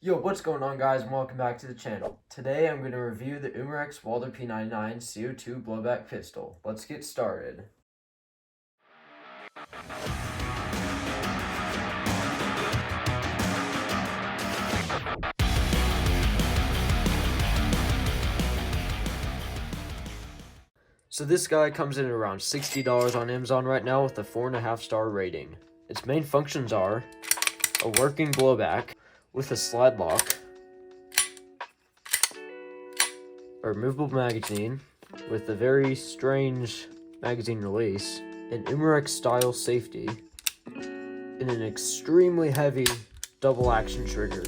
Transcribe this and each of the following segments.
Yo, what's going on, guys, and welcome back to the channel. Today I'm going to review the Umarex Walther P99 CO2 blowback pistol. Let's get started. So this guy comes in at around $60 on Amazon right now with a 4.5-star rating. Its main functions are a working blowback with a slide lock, a removable magazine with a very strange magazine release, an Umarex style safety, and an extremely heavy double action trigger.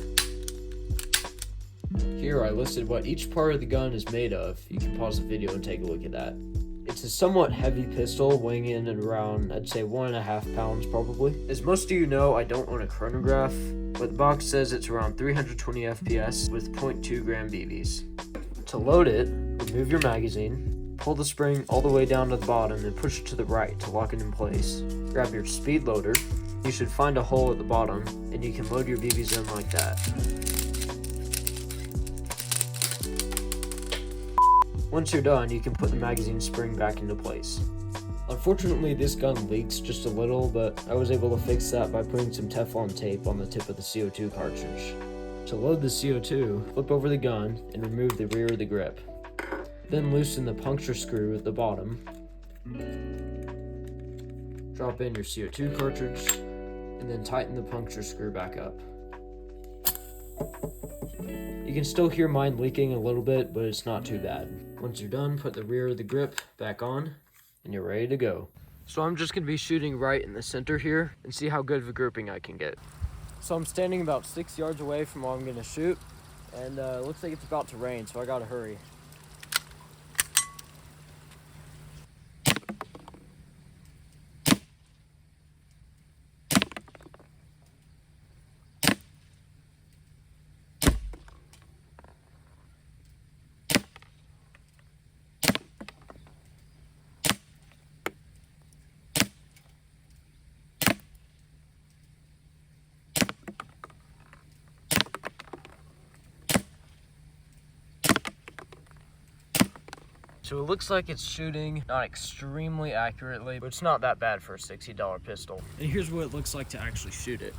Here I listed what each part of the gun is made of. You can pause the video and take a look at that. It's a somewhat heavy pistol, weighing in at around, I'd say 1.5 pounds probably. As most of you know, I don't own a chronograph, but the box says it's around 320 FPS with 0.2 gram BBs. To load it, remove your magazine, pull the spring all the way down to the bottom and push it to the right to lock it in place. Grab your speed loader. You should find a hole at the bottom and you can load your BBs in like that. Once you're done, you can put the magazine spring back into place. Unfortunately, this gun leaks just a little, but I was able to fix that by putting some Teflon tape on the tip of the CO2 cartridge. To load the CO2, flip over the gun and remove the rear of the grip. Then loosen the puncture screw at the bottom. Drop in your CO2 cartridge, and then tighten the puncture screw back up. You can still hear mine leaking a little bit, but it's not too bad. Once you're done, put the rear of the grip back on, and you're ready to go. So I'm just going to be shooting right in the center here, and see how good of a grouping I can get. So I'm standing about 6 yards away from where I'm going to shoot, and it looks like it's about to rain, so I gotta hurry. So it looks like it's shooting not extremely accurately, but it's not that bad for a $60 pistol. And here's what it looks like to actually shoot it.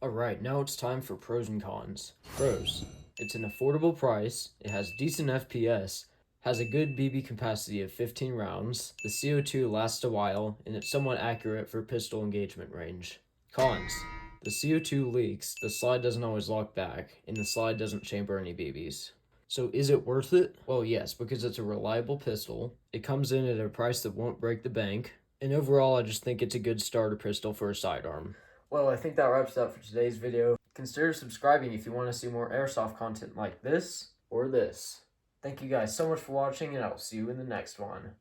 Alright, now it's time for pros and cons. Pros. It's an affordable price, it has decent FPS, has a good BB capacity of 15 rounds, the CO2 lasts a while, and it's somewhat accurate for pistol engagement range. Cons. The CO2 leaks, the slide doesn't always lock back, and the slide doesn't chamber any BBs. So is it worth it? Well, yes, because it's a reliable pistol, it comes in at a price that won't break the bank, and overall I just think it's a good starter pistol for a sidearm. Well, I think that wraps it up for today's video. Consider subscribing if you want to see more airsoft content like this or this. Thank you guys so much for watching, and I will see you in the next one.